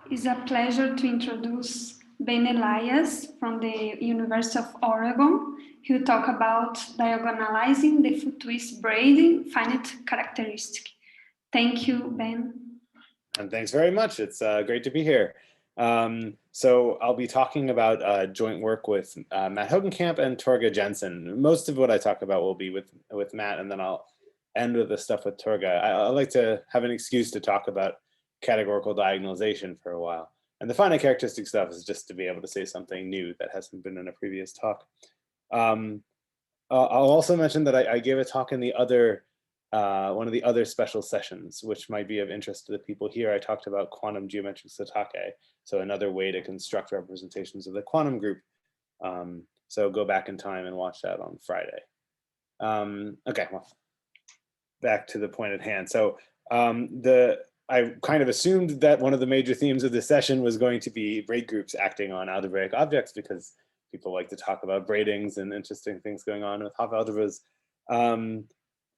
It's a pleasure to introduce Ben Elias from the University of Oregon. He'll talk about diagonalizing the foot twist braid finite characteristic. Thank you, Ben. And thanks very much. It's great to be here. So I'll be talking about joint work with Matt Hogenkamp and Torga Jensen. Most of what I talk about will be with Matt, and then I'll end with the stuff with Torga. I like to have an excuse to talk about categorical diagonalization for a while. And the finite characteristic stuff is just to be able to say something new that hasn't been in a previous talk. I'll also mention that I gave a talk in the other one of the other special sessions, which might be of interest to the people here. I talked about quantum geometric satake, so another way to construct representations of the quantum group. So go back in time and watch that on Friday. Okay, well, back to the point at hand. So I kind of assumed that one of the major themes of this session was going to be braid groups acting on algebraic objects, because people like to talk about braidings and interesting things going on with Hopf algebras.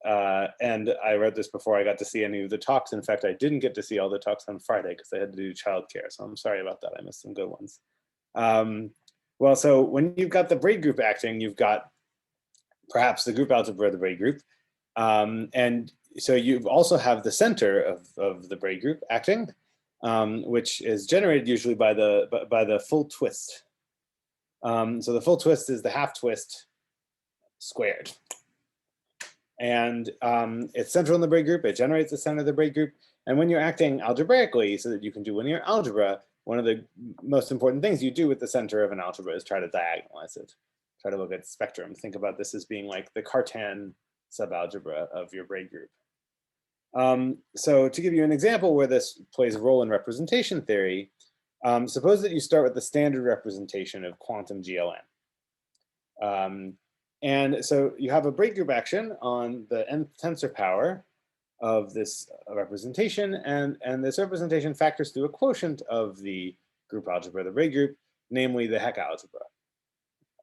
And I read this before I got to see any of the talks. In fact, I didn't get to see all the talks on Friday because I had to do childcare. So I'm sorry about that. I missed some good ones. Well, so when you've got the braid group acting, you've got perhaps the group algebra of the braid group. And so you also have the center of the braid group acting, which is generated usually by the full twist. So the full twist is the half twist squared. And it's central in the braid group. It generates the center of the braid group. And when you're acting algebraically, so that you can do linear algebra, one of the most important things you do with the center of an algebra is try to diagonalize it. Try to look at spectrum. Think about this as being like the Cartan subalgebra of your braid group. So to give you an example where this plays a role in representation theory, suppose that you start with the standard representation of quantum GLN. And so you have a braid group action on the nth tensor power of this representation, and this representation factors through a quotient of the group algebra of the braid group, namely the Heck algebra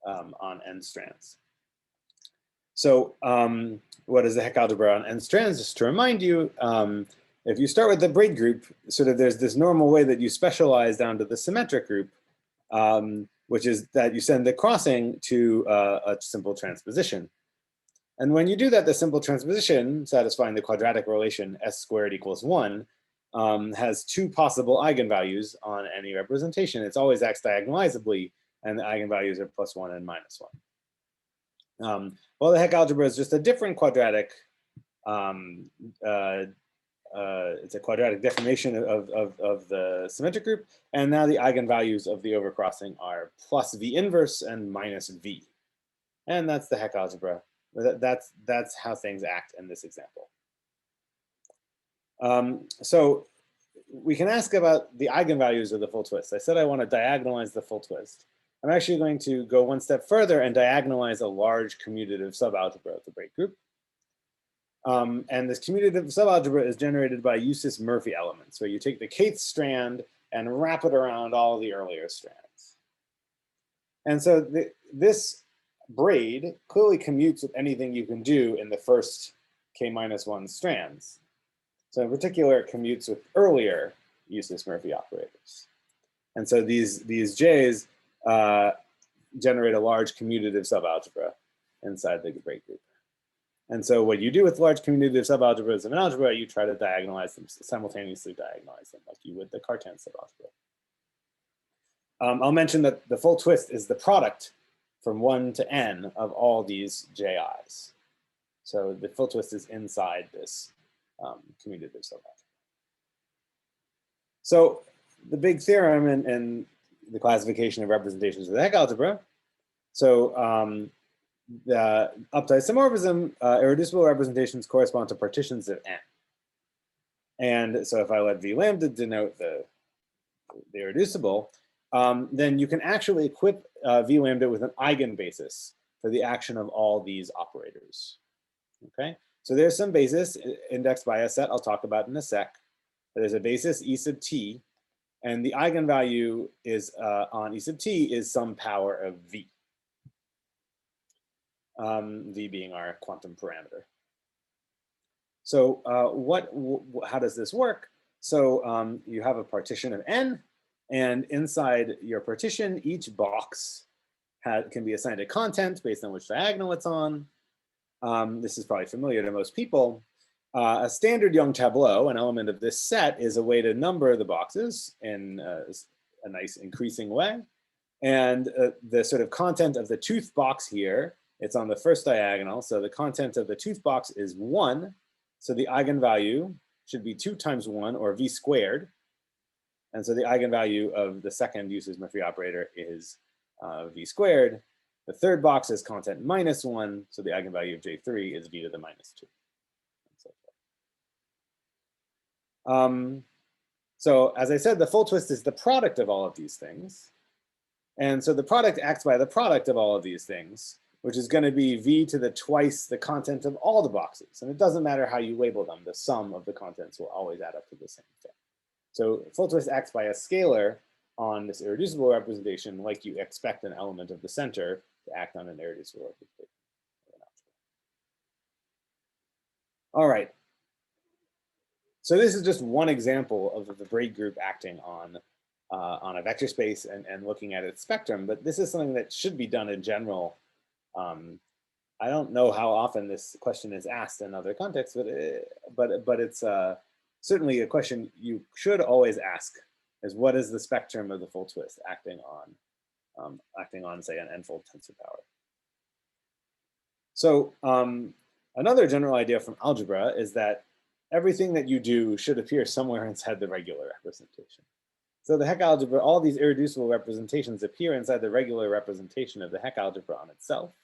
on n strands. So what is the Heck algebra on n strands? Just to remind you, if you start with the braid group, sort of there's this normal way that you specialize down to the symmetric group, which is that you send the crossing to a simple transposition. And when you do that, the simple transposition, satisfying the quadratic relation s squared equals 1, has two possible eigenvalues on any representation. It's always acts diagonalizably, and the eigenvalues are +1 and -1. Well, the Heck algebra is just a different quadratic, it's a quadratic deformation of the symmetric group, and now the eigenvalues of the overcrossing are +v inverse and -v. And that's the Heck algebra. That's how things act in this example. So we can ask about the eigenvalues of the full twist. I said I want to diagonalize the full twist. I'm actually going to go one step further and diagonalize a large commutative subalgebra of the braid group. And this commutative subalgebra is generated by Eustace-Murphy elements, where you take the kth strand and wrap it around all the earlier strands. And so this braid clearly commutes with anything you can do in the first k-1 strands. So in particular, it commutes with earlier Eustace-Murphy operators. And so these J's generate a large commutative subalgebra inside the braid group. And so what you do with large commutative subalgebras of an algebra, you try to diagonalize them, simultaneously diagonalize them, like you would the Cartan subalgebra. I'll mention that the full twist is the product from 1 to n of all these JIs. So the full twist is inside this commutative subalgebra. So the big theorem in the classification of representations of the Heck algebra. So the up to isomorphism, irreducible representations correspond to partitions of n. And so if I let v lambda denote the irreducible, then you can actually equip v lambda with an eigenbasis for the action of all these operators. Okay, so there's some basis indexed by a set I'll talk about in a sec. There's a basis E sub t, and the eigenvalue is on E sub t is some power of v. V being our quantum parameter. So how does this work? So you have a partition of n, And inside your partition, each box can be assigned a content based on which diagonal it's on. This is probably familiar to most people. A standard Young tableau, an element of this set, is a way to number the boxes in a nice increasing way. And the sort of content of the tooth box here, it's on the first diagonal. So the content of the tooth box is 1. So the eigenvalue should be 2 times 1, or v squared. And so the eigenvalue of the second uses-Murphy operator is v squared. The third box is content -1. So the eigenvalue of J3 is v to the -2. So as I said, the full twist is the product of all of these things. And so the product acts by the product of all of these things, which is going to be v to the twice the content of all the boxes. And it doesn't matter how you label them, the sum of the contents will always add up to the same thing. So full twist acts by a scalar on this irreducible representation, like you expect an element of the center to act on an irreducible representation. All right. So this is just one example of the braid group acting on a vector space and looking at its spectrum, but this is something that should be done in general. I don't know how often this question is asked in other contexts, but it's certainly a question you should always ask: is what is the spectrum of the full twist acting on say an n-fold tensor power? So another general idea from algebra is that everything that you do should appear somewhere inside the regular representation. So the Heck algebra, all these irreducible representations appear inside the regular representation of the Heck algebra on itself.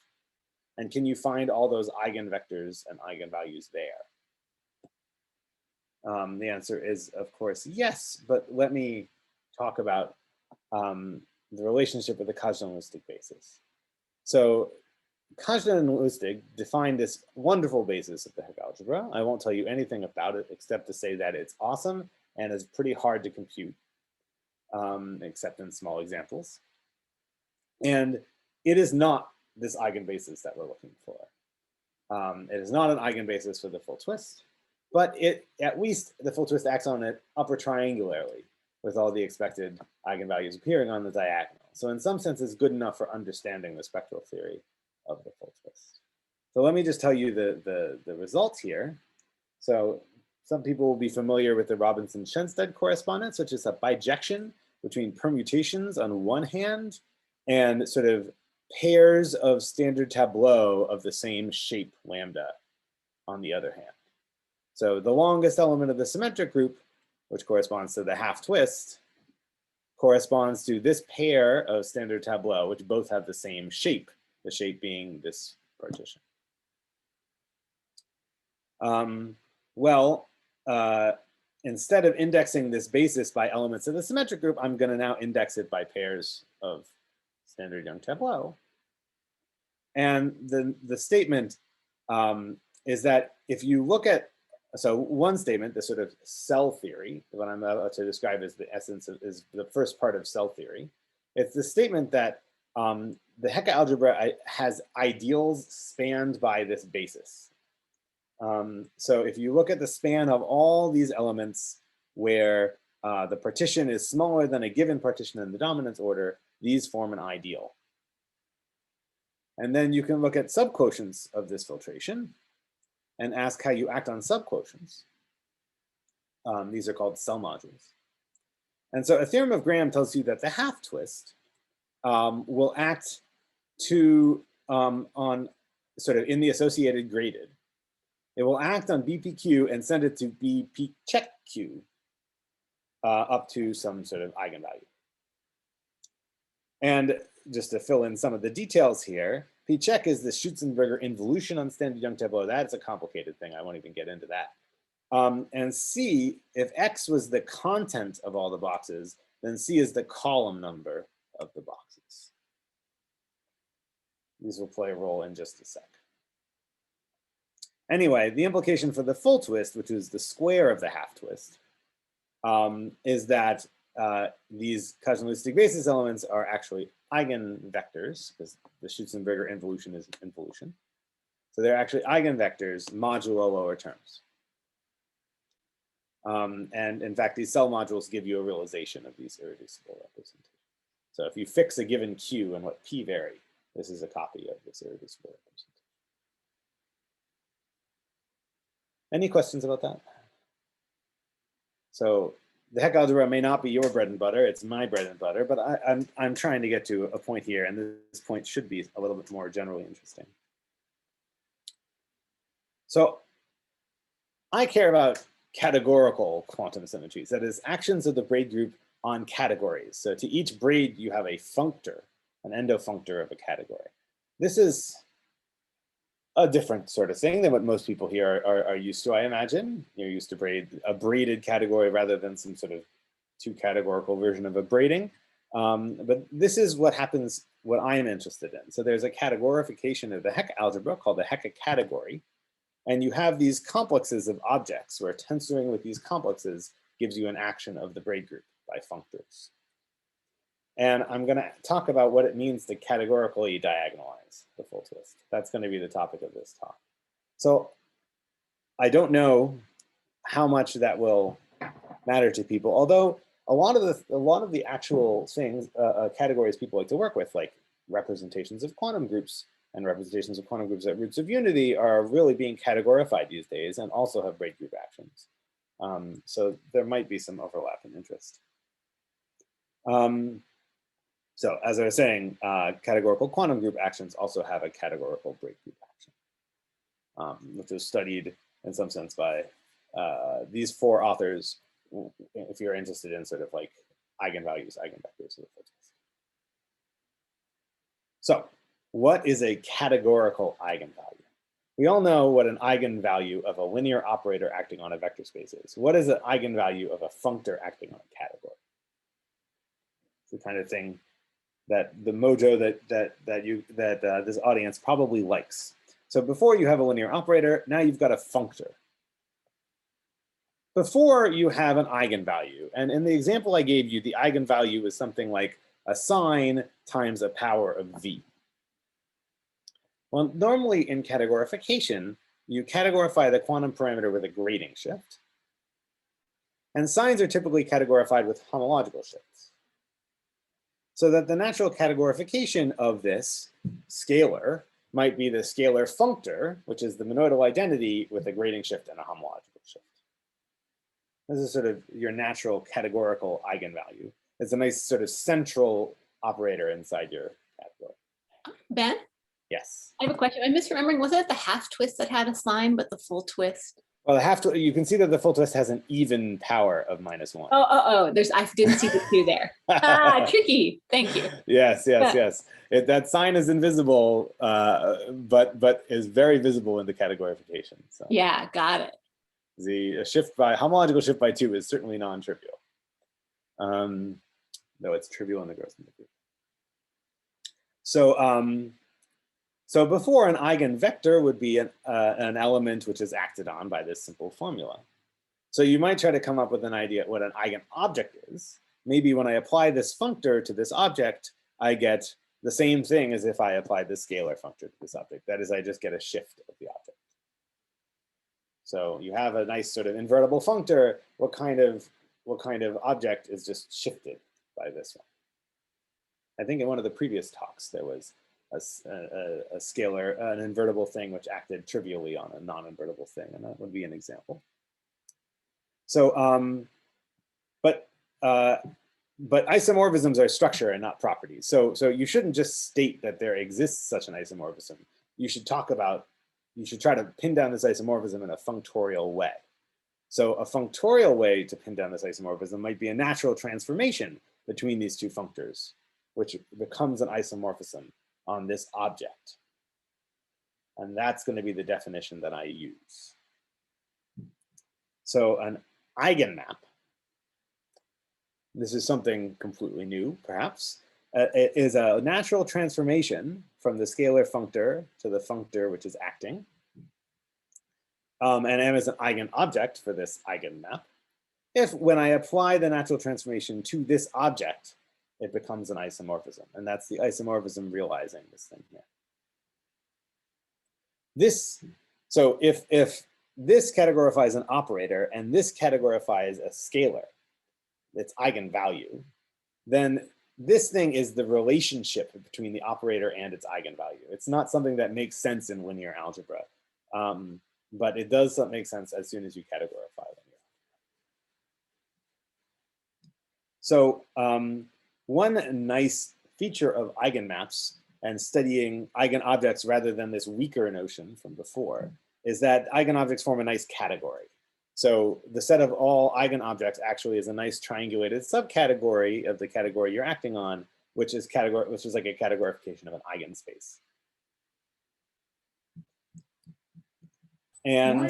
And can you find all those eigenvectors and eigenvalues there? The answer is, of course, yes, but let me talk about the relationship with the Cauchy-Lustig basis. So Cauchy-Lustig defined this wonderful basis of the Heck algebra. I won't tell you anything about it except to say that it's awesome and is pretty hard to compute, except in small examples. And it is not this eigenbasis that we're looking for. It is not an eigenbasis for the full twist, but at least the full twist acts on it upper triangularly with all the expected eigenvalues appearing on the diagonal. So in some sense, it's good enough for understanding the spectral theory of the full twist. So let me just tell you the results here. So some people will be familiar with the Robinson-Shenstedt correspondence, which is a bijection between permutations on one hand and sort of pairs of standard tableau of the same shape lambda on the other hand. So the longest element of the symmetric group, which corresponds to the half twist, corresponds to this pair of standard tableau, which both have the same shape, the shape being this partition. Instead of indexing this basis by elements of the symmetric group, I'm going to now index it by pairs of standard Young tableau. And the statement is that if you look at, so one statement, the sort of cell theory, what I'm about to describe as the essence is the first part of cell theory. It's the statement that the Heck algebra has ideals spanned by this basis. So if you look at the span of all these elements where the partition is smaller than a given partition in the dominance order, these form an ideal. And then you can look at subquotients of this filtration and ask how you act on subquotients. These are called cell modules. And so a theorem of Graham tells you that the half twist will act on sort of in the associated graded. It will act on BPQ and send it to BP check Q up to some sort of eigenvalue. And just to fill in some of the details here, P check is the Schutzenberger involution on standard Young tableau. That's a complicated thing. I won't even get into that. And C, if X was the content of all the boxes, then C is the column number of the boxes. These will play a role in just a sec. Anyway, the implication for the full twist, which is the square of the half twist, is that these Cauchy-Lustig basis elements are actually eigenvectors, because the Schutzenberger involution is involution. So they're actually eigenvectors modulo lower terms. And in fact, these cell modules give you a realization of these irreducible representations. So if you fix a given Q and what P vary, this is a copy of this irreducible representation. Any questions about that? So the Heck algebra may not be your bread and butter, it's my bread and butter, but I'm trying to get to a point here, and this point should be a little bit more generally interesting. So I care about categorical quantum symmetries, that is, actions of the braid group on categories. So to each braid, you have a functor, an endofunctor of a category. This is a different sort of thing than what most people here are used to, I imagine. You're used to a braided category rather than some sort of two-categorical version of a braiding. But this is what happens, what I am interested in. So there's a categorification of the Heck algebra called the Heck category. And you have these complexes of objects where tensoring with these complexes gives you an action of the braid group by functors. And I'm going to talk about what it means to categorically diagonalize the full twist. That's going to be the topic of this talk. So I don't know how much that will matter to people, although a lot of the actual things, categories people like to work with, like representations of quantum groups and representations of quantum groups at roots of unity, are really being categorified these days and also have braid group actions. So there might be some overlap in interest. So as I was saying, categorical quantum group actions also have a categorical braid group action, which was studied in some sense by these four authors, if you're interested in sort of like eigenvalues, eigenvectors of the full twist. So what is a categorical eigenvalue? We all know what an eigenvalue of a linear operator acting on a vector space is. What is an eigenvalue of a functor acting on a category? It's the kind of thing that the mojo that this audience probably likes. So before you have a linear operator, now you've got a functor. Before you have an eigenvalue, and in the example I gave you, the eigenvalue is something like a sine times a power of v. Well, normally in categorification, you categorify the quantum parameter with a grading shift. And sines are typically categorified with homological shifts. So that the natural categorification of this scalar might be the scalar functor, which is the monoidal identity with a grading shift and a homological shift. This is sort of your natural categorical eigenvalue. It's a nice sort of central operator inside your category. Ben? Yes. I have a question. I'm misremembering, wasn't it the half twist that had a sign, but the full twist? Well, you can see that the full twist has an even power of -1. Oh, I didn't see the 2 there. Tricky. Thank you. Yes. That sign is invisible, but is very visible in the categorification. So yeah, got it. The homological shift by 2 is certainly non-trivial, though it's trivial in the gross degree. So before, an eigenvector would be an element which is acted on by this simple formula. So you might try to come up with an idea what an eigenobject is. Maybe when I apply this functor to this object, I get the same thing as if I applied the scalar functor to this object. That is, I just get a shift of the object. So you have a nice sort of invertible functor. What kind of object is just shifted by this one? I think in one of the previous talks there was a scalar, an invertible thing which acted trivially on a non-invertible thing, and that would be an example. So, but isomorphisms are structure and not properties. So you shouldn't just state that there exists such an isomorphism. You should try to pin down this isomorphism in a functorial way. So a functorial way to pin down this isomorphism might be a natural transformation between these two functors, which becomes an isomorphism on this object. And that's going to be the definition that I use. So an eigenmap, this is something completely new, perhaps, it is a natural transformation from the scalar functor to the functor which is acting. And M is an eigenobject for this eigenmap. If when I apply the natural transformation to this object, it becomes an isomorphism. And that's the isomorphism realizing this thing here. So if this categorifies an operator and this categorifies a scalar, its eigenvalue, then this thing is the relationship between the operator and its eigenvalue. It's not something that makes sense in linear algebra, but it does make sense as soon as you categorify linear. So one nice feature of eigenmaps and studying eigenobjects rather than this weaker notion from before is that eigenobjects form a nice category. So the set of all eigenobjects actually is a nice triangulated subcategory of the category you're acting on, which is like a categorification of an eigenspace. And why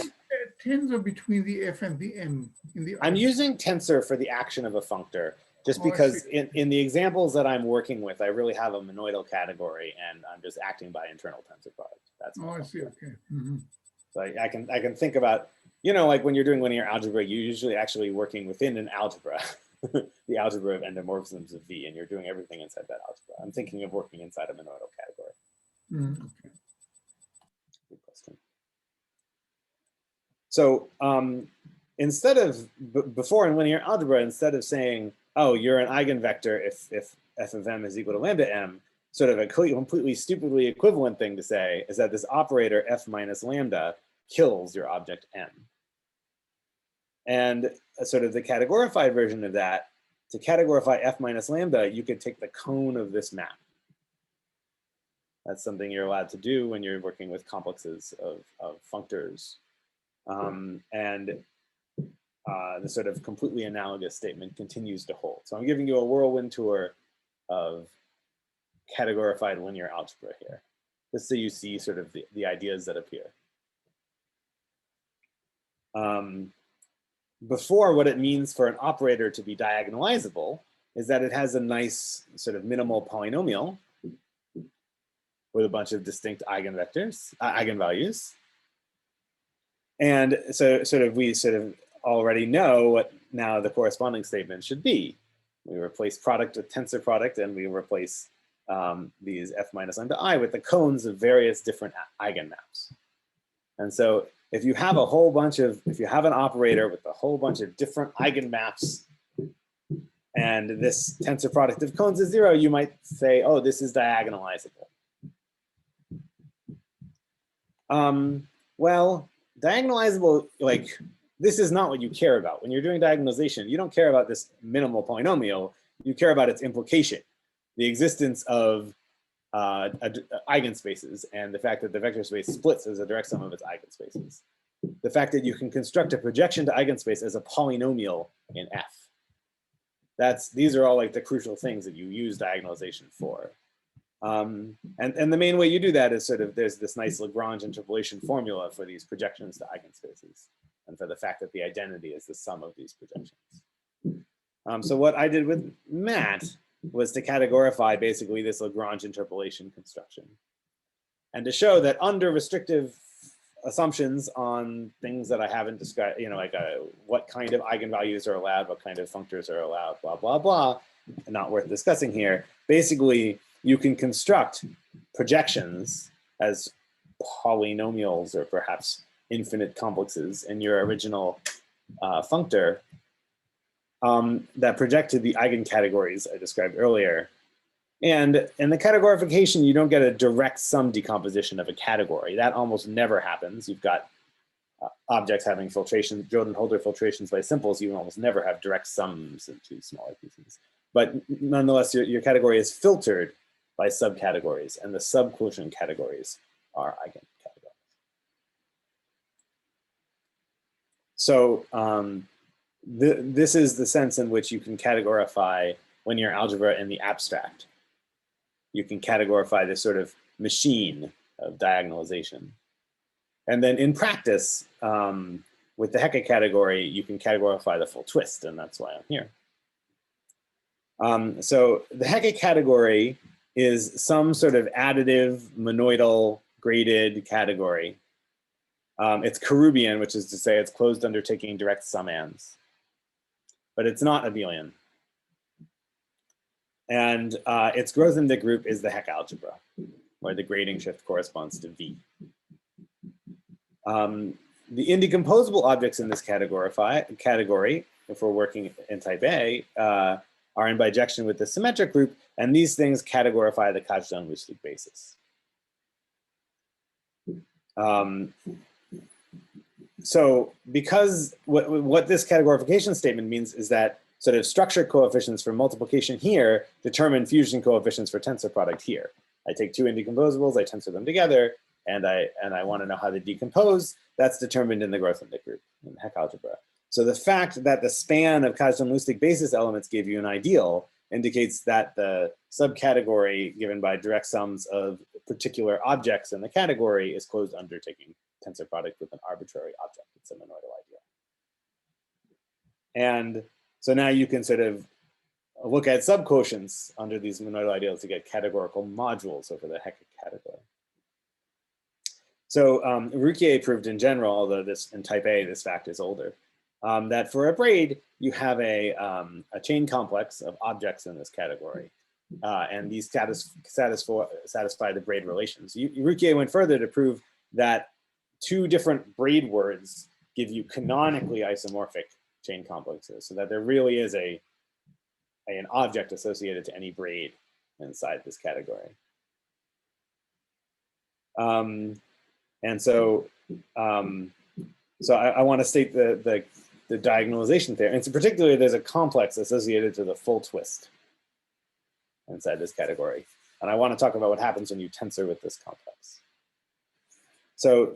tensor between the f and the m in the I'm using tensor for the action of a functor, just because in the examples that I'm working with, I really have a monoidal category and I'm just acting by internal tensor product. That's I see, okay. Mm-hmm. So I can think about, you know, like when you're doing linear algebra, you're usually actually working within an algebra, the algebra of endomorphisms of V, and you're doing everything inside that algebra. I'm thinking of working inside a monoidal category. Mm-hmm. Okay. Good question. So instead of, before in linear algebra, instead of saying, oh, you're an eigenvector if f of m is equal to lambda m, sort of a completely stupidly equivalent thing to say is that this operator f minus lambda kills your object m. And sort of the categorified version of that, to categorify f minus lambda, you could take the cone of this map. That's something you're allowed to do when you're working with complexes of functors. And the sort of completely analogous statement continues to hold. So I'm giving you a whirlwind tour of categorified linear algebra here, just so you see sort of the ideas that appear. Before, what it means for an operator to be diagonalizable is that it has a nice sort of minimal polynomial with a bunch of distinct eigenvalues. And so we sort of already know what now the corresponding statement should be. We replace product with tensor product, and we replace these f minus lambda I with the cones of various different eigenmaps. And so if you have a whole bunch of, if you have an operator with a whole bunch of different eigenmaps, and this tensor product of cones is 0, you might say, oh, this is diagonalizable. Well, diagonalizable, like, this is not what you care about. When you're doing diagonalization, you don't care about this minimal polynomial, you care about its implication, the existence of eigenspaces, and the fact that the vector space splits as a direct sum of its eigenspaces. The fact that you can construct a projection to eigenspace as a polynomial in F. These are all like the crucial things that you use diagonalization for. And the main way you do that is sort of, there's this nice Lagrange interpolation formula for these projections to eigenspaces, and for the fact that the identity is the sum of these projections. So what I did with Matt was to categorify basically this Lagrange interpolation construction, and to show that under restrictive assumptions on things that I haven't described, you know, like what kind of eigenvalues are allowed, what kind of functors are allowed, blah, blah, blah, not worth discussing here. Basically, you can construct projections as polynomials or perhaps infinite complexes in your original functor that project to the eigencategories I described earlier. And in the categorification, you don't get a direct sum decomposition of a category. That almost never happens. You've got objects having filtration, Jordan-Holder filtrations by simples. You almost never have direct sums into smaller pieces. But nonetheless, your category is filtered by subcategories, and the subquotient categories are eigencategories. So this is the sense in which you can categorify linear algebra in the abstract. You can categorify this sort of machine of diagonalization. And then in practice, with the Hecke category, you can categorify the full twist, and that's why I'm here. So the Hecke category is some sort of additive, monoidal, graded category. It's Karoubian, which is to say it's closed under taking direct summands. But it's not abelian. And its Grothendieck group is the Hecke algebra, where the grading shift corresponds to V. the indecomposable objects in this category, if we're working in type A, are in bijection with the symmetric group, and these things categorify the Kazhdan-Lusztig basis. So because what this categorification statement means is that sort of structure coefficients for multiplication here determine fusion coefficients for tensor product here. I take two indecomposables, I tensor them together, and I want to know how they decompose. That's determined in the Grothendieck group in Heck algebra. So the fact that the span of Kazhdan-Lusztig basis elements gave you an ideal indicates that the subcategory given by direct sums of particular objects in the category is closed under taking tensor product with an arbitrary object. It's a monoidal ideal. And so now you can sort of look at subquotients under these monoidal ideals to get categorical modules over the Heck category. So Ruquier proved in general, although this in type A, this fact is older, that for a braid, you have a chain complex of objects in this category. And these satisfy the braid relations. Ruquier went further to prove that two different braid words give you canonically isomorphic chain complexes, so that there really is an object associated to any braid inside this category. And so, I want to state the diagonalization there. And so particularly, there's a complex associated to the full twist inside this category. And I want to talk about what happens when you tensor with this complex. So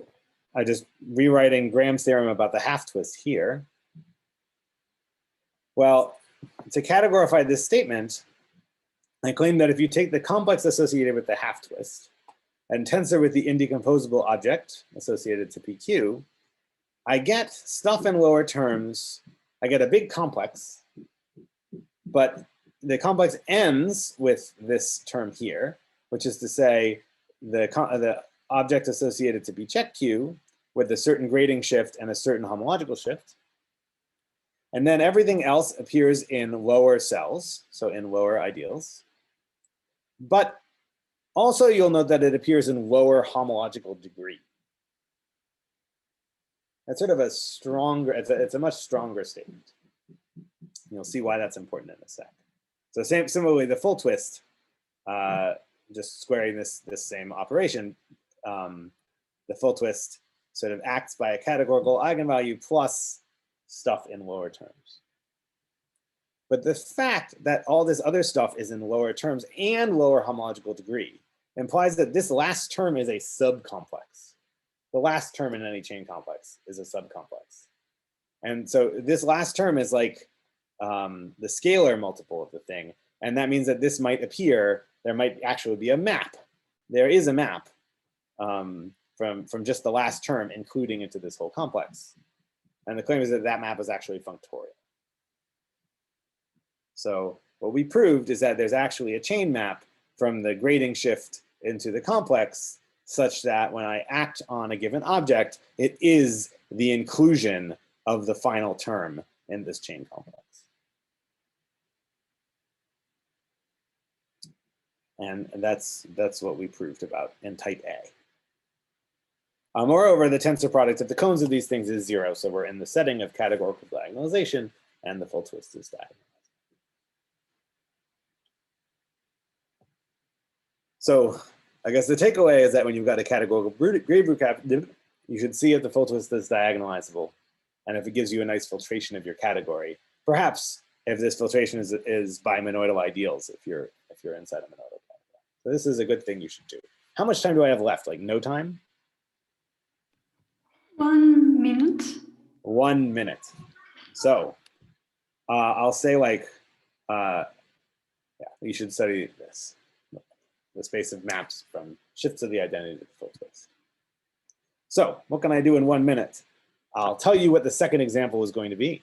I just rewriting Graham's theorem about the half twist here. Well, to categorify this statement, I claim that if you take the complex associated with the half twist and tensor with the indecomposable object associated to PQ, I get stuff in lower terms. I get a big complex, but the complex ends with this term here, which is to say the object associated to be check Q with a certain grading shift and a certain homological shift. And then everything else appears in lower cells, so in lower ideals. But also you'll note that it appears in lower homological degree. That's sort of a stronger, it's a much stronger statement. You'll see why that's important in a sec. So similarly, the full twist, just squaring this same operation, the full twist sort of acts by a categorical eigenvalue plus stuff in lower terms. But the fact that all this other stuff is in lower terms and lower homological degree implies that this last term is a subcomplex. The last term in any chain complex is a subcomplex. And so this last term is like the scalar multiple of the thing. And that means that this might appear, there might actually be a map. There is a map from just the last term, including into this whole complex. And the claim is that that map is actually functorial. So what we proved is that there's actually a chain map from the grading shift into the complex, such that when I act on a given object, it is the inclusion of the final term in this chain complex. And that's what we proved about in type A. Moreover, the tensor product of the cones of these things is 0, so we're in the setting of categorical diagonalization, and the full twist is diagonalized. So I guess the takeaway is that when you've got a categorical grade group, you should see if the full twist is diagonalizable, and if it gives you a nice filtration of your category. Perhaps if this filtration is by monoidal ideals, if you're inside a monoidal category. So this is a good thing you should do. How much time do I have left? Like no time? 1 minute. 1 minute. So I'll say like, yeah, you should study this. The space of maps from shifts of the identity to the full twist. So what can I do in 1 minute? I'll tell you what the second example was going to be.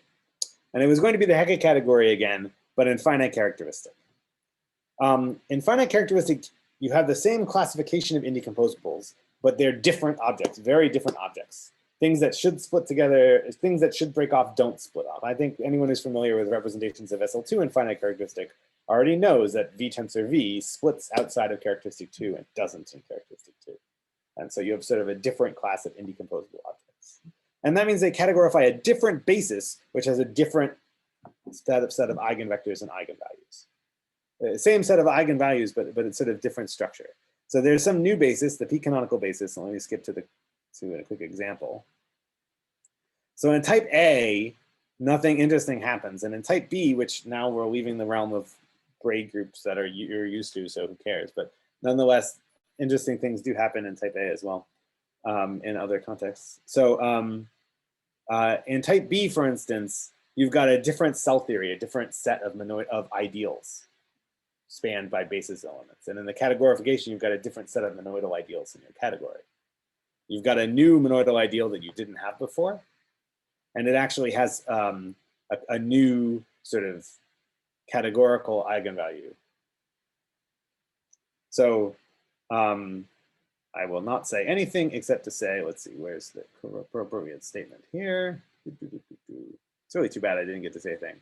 And it was going to be the Hecke category again, but in finite characteristic. In finite characteristic, you have the same classification of indecomposables, but they're different objects, very different objects. Things that should split together, things that should break off don't split off. I think anyone who's familiar with representations of SL2 in finite characteristic already knows that V tensor V splits outside of characteristic 2 and doesn't in characteristic 2. And so you have sort of a different class of indecomposable objects. And that means they categorify a different basis, which has a different set of eigenvectors and eigenvalues. Same set of eigenvalues, but it's sort of different structure. So there's some new basis, the p-canonical basis. Let me skip to a quick example. So in type A, nothing interesting happens. And in type B, which now we're leaving the realm of braid groups that you're used to, so who cares? But nonetheless, interesting things do happen in type A as well, in other contexts. So in type B, for instance, you've got a different cell theory, a different set of ideals spanned by basis elements. And in the categorification, you've got a different set of monoidal ideals in your category. You've got a new monoidal ideal that you didn't have before. And it actually has a new sort of categorical eigenvalue. So I will not say anything except to say, let's see, where's the appropriate statement here? It's really too bad I didn't get to say a thing.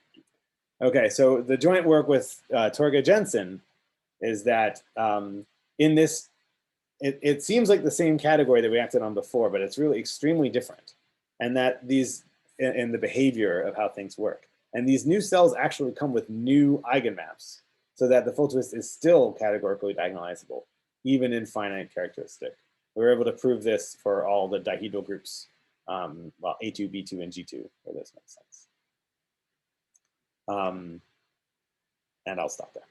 Okay, so the joint work with Torge Jensen is that in this, it seems like the same category that we acted on before, but it's really extremely different. And that these, in the behavior of how things work. And these new cells actually come with new eigenmaps, so that the full twist is still categorically diagonalizable, even in finite characteristic. We were able to prove this for all the dihedral groups, well, A2, B2, and G2, where this makes sense. And I'll stop there.